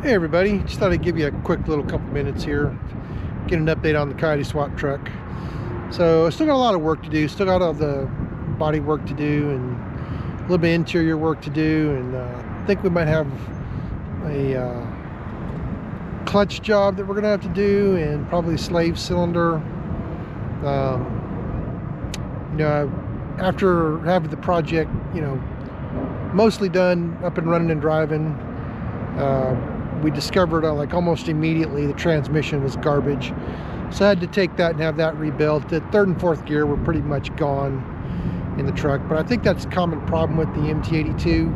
Hey everybody, just thought I'd give you a quick little couple minutes here, get an update on the Coyote Swap truck. So I still got a lot of work to do, still got all the body work to do and a little bit of interior work to do, and I think we might have a clutch job that we're gonna have to do, and probably slave cylinder. After having the project, mostly done, up and running and driving, we discovered like almost immediately the transmission was garbage, so I had to take that and have that rebuilt. The third and fourth gear were pretty much gone in the truck, but I think that's a common problem with the MT82.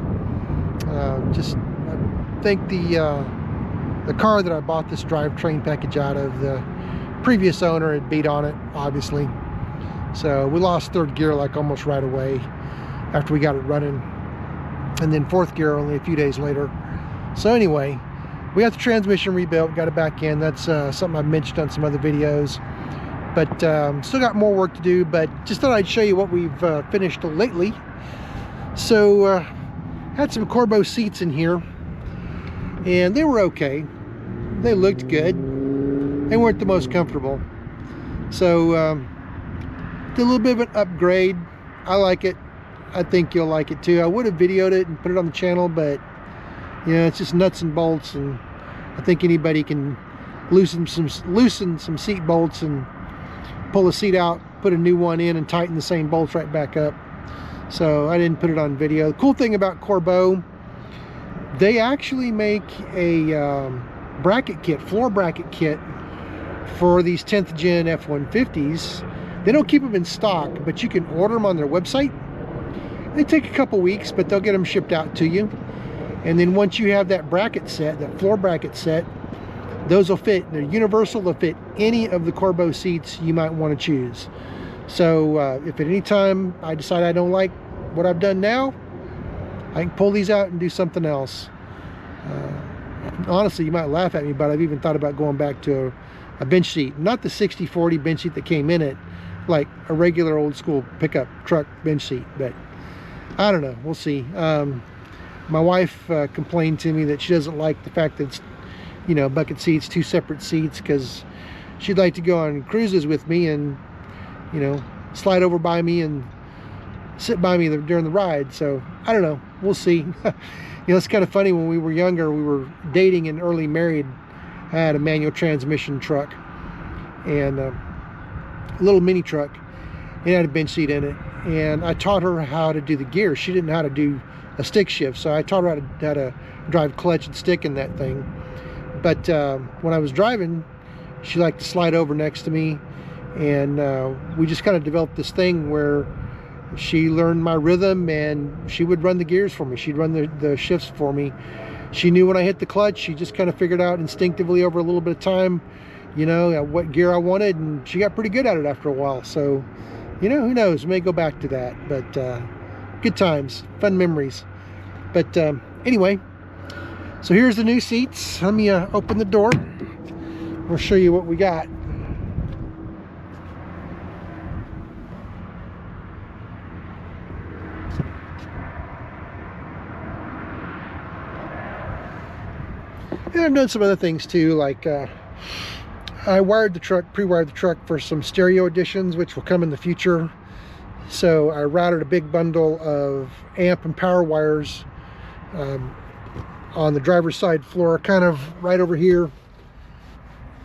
I think the car that I bought this drivetrain package out of, the previous owner had beat on it, obviously, so we lost third gear like almost right away after we got it running, and then fourth gear only a few days later. So anyway, we got the transmission rebuilt, got it back in. That's something I've mentioned on some other videos, but still got more work to do. But just thought I'd show you what we've finished lately. So had some Corbeau seats in here, and they were okay. They looked good. They weren't the most comfortable, so did a little bit of an upgrade. I like it. I think you'll like it too. I would have videoed it and put it on the channel, but it's just nuts and bolts, and I think anybody can loosen some seat bolts and pull a seat out, put a new one in, and tighten the same bolts right back up. So I didn't put it on video. The cool thing about Corbeau, they actually make a bracket kit, floor bracket kit for these 10th gen F-150s. They don't keep them in stock, but you can order them on their website. They take a couple weeks, but they'll get them shipped out to you. And then once you have that bracket set, that floor bracket set, those will fit. They're universal. They'll fit any of the Corbeau seats you might want to choose. So if at any time I decide I don't like what I've done now, I can pull these out and do something else. Honestly, you might laugh at me, but I've even thought about going back to a bench seat. Not the 60/40 bench seat that came in it, like a regular old school pickup truck bench seat. But I don't know. We'll see. My wife complained to me that she doesn't like the fact that it's, bucket seats, two separate seats, because she'd like to go on cruises with me and, slide over by me and sit by me during the ride. So I don't know. We'll see. It's kind of funny. When we were younger, we were dating and early married. I had a manual transmission truck and a little mini truck. It had a bench seat in it, and I taught her how to do the gear. She didn't know how to do a stick shift, so I taught her how to drive clutch and stick in that thing. But when I was driving, she liked to slide over next to me, and we just kind of developed this thing where she learned my rhythm, and she would run the gears for me. She'd run the shifts for me. She knew when I hit the clutch. She just kind of figured out instinctively over a little bit of time, what gear I wanted, and she got pretty good at it after a while. So who knows, may go back to that. But good times, fun memories. But anyway, so here's the new seats. Let me open the door. We'll show you what we got. And I've done some other things too, like I pre-wired the truck for some stereo additions, which will come in the future. So I routed a big bundle of amp and power wires on the driver's side floor, kind of right over here,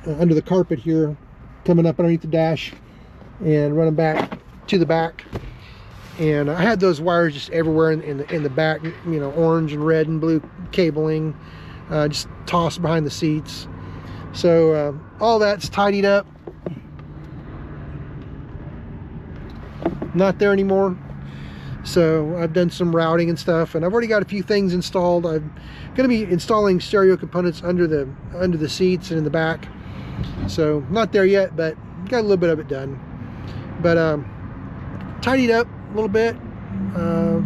under the carpet here, coming up underneath the dash and running back to the back. And I had those wires just everywhere in the back, orange and red and blue cabling, just tossed behind the seats. So all that's tidied up. Not there anymore. So I've done some routing and stuff, and I've already got a few things installed. I'm going to be installing stereo components under the seats and in the back. So not there yet, but got a little bit of it done. But tidied up a little bit. I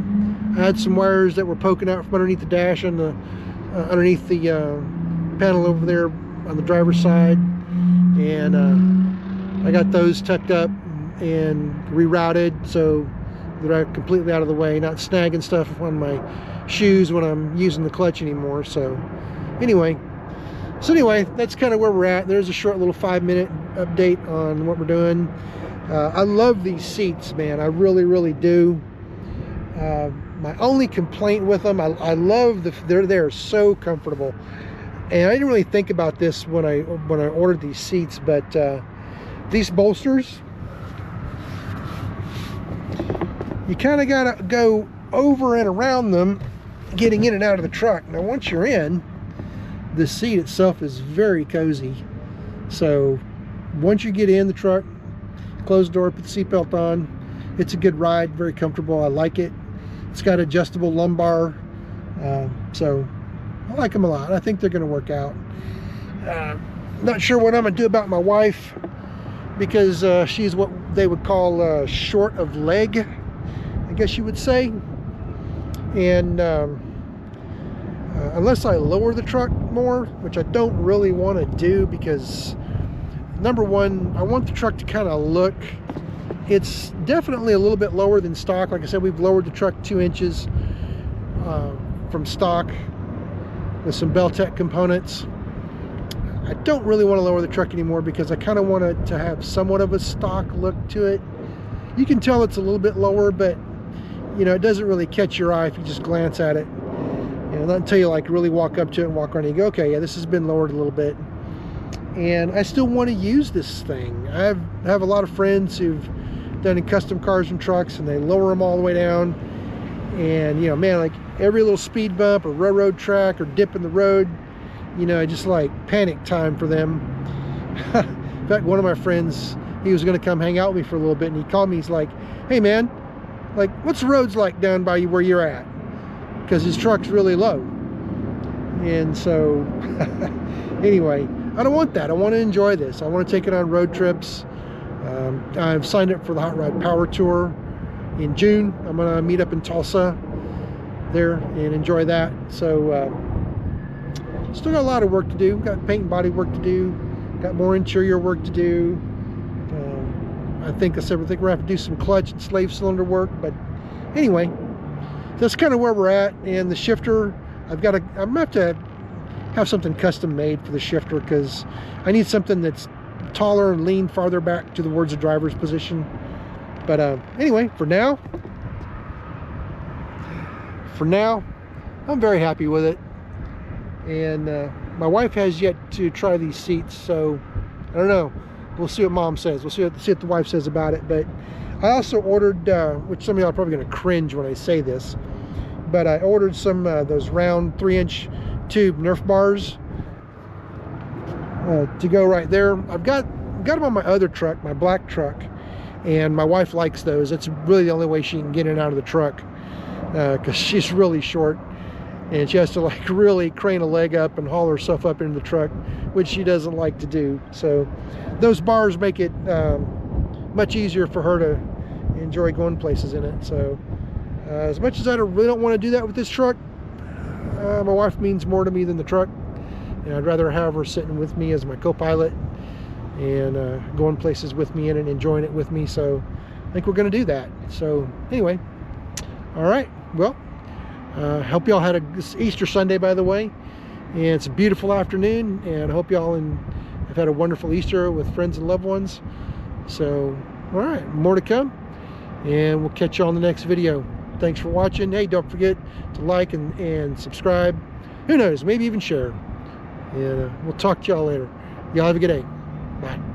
had some wires that were poking out from underneath the dash and the underneath the panel over there on the driver's side, and I got those tucked up and rerouted so they're completely out of the way, not snagging stuff on my shoes when I'm using the clutch anymore. So anyway, So anyway, that's kind of where we're at. There's a short little 5-minute update on what we're doing. I love these seats, man. I really, really do. My only complaint with them, I love they're so comfortable. And I didn't really think about this when I ordered these seats, but these bolsters, you kind of got to go over and around them getting in and out of the truck. Now once you're in, the seat itself is very cozy. So once you get in the truck, close the door, put the seatbelt on, it's a good ride, very comfortable. I like it. It's got adjustable lumbar, so I like them a lot. I think they're going to work out. Not sure what I'm going to do about my wife, because she's what they would call short of leg, I guess you would say. And unless I lower the truck more, which I don't really want to do, because number one, I want the truck to kind of look, it's definitely a little bit lower than stock. Like I said, we've lowered the truck 2 inches from stock with some Beltec components. I don't really want to lower the truck anymore, because I kind of want it to have somewhat of a stock look to it. You can tell it's a little bit lower, but you know, it doesn't really catch your eye if you just glance at it. You know, not until you like really walk up to it and walk around and you go, okay, yeah, this has been lowered a little bit. And I still want to use this thing. I have a lot of friends who've done in custom cars and trucks, and they lower them all the way down. And you know, man, like every little speed bump or railroad track or dip in the road, you know, just like panic time for them. In fact, one of my friends, he was going to come hang out with me for a little bit, and he called me. He's like, hey man, like what's the roads like down by you where you're at? Because his truck's really low. And so anyway, I don't want that. I want to enjoy this. I want to take it on road trips. I've signed up for the Hot Rod Power Tour in June. I'm going to meet up in Tulsa there and enjoy that. So still got a lot of work to do. Got paint and body work to do. Got more interior work to do. I think we're going to have to do some clutch and slave cylinder work. But anyway, that's kind of where we're at. And the shifter, I'm going to have to have something custom made for the shifter, because I need something that's taller and lean farther back towards the driver's position. But anyway, for now, I'm very happy with it. And my wife has yet to try these seats, so I don't know. We'll see what mom says. We'll see what the wife says about it. But I also ordered, which some of y'all are probably going to cringe when I say this, but I ordered some those round 3-inch tube Nerf bars to go right there. I've got them on my other truck, my black truck, and my wife likes those. That's really the only way she can get in and out of the truck, because she's really short, and she has to like really crane a leg up and haul herself up into the truck, which she doesn't like to do. So those bars make it much easier for her to enjoy going places in it. So as much as I really don't want to do that with this truck, my wife means more to me than the truck, and I'd rather have her sitting with me as my co-pilot and going places with me in it and enjoying it with me. So I think we're going to do that. So anyway, all right, well, hope y'all had a Easter Sunday, by the way, and it's a beautiful afternoon, and I hope y'all have had a wonderful Easter with friends and loved ones. So all right, more to come, and we'll catch you on the next video. Thanks for watching. Hey, don't forget to like and subscribe. Who knows, maybe even share. And we'll talk to y'all later. Y'all have a good day. Bye.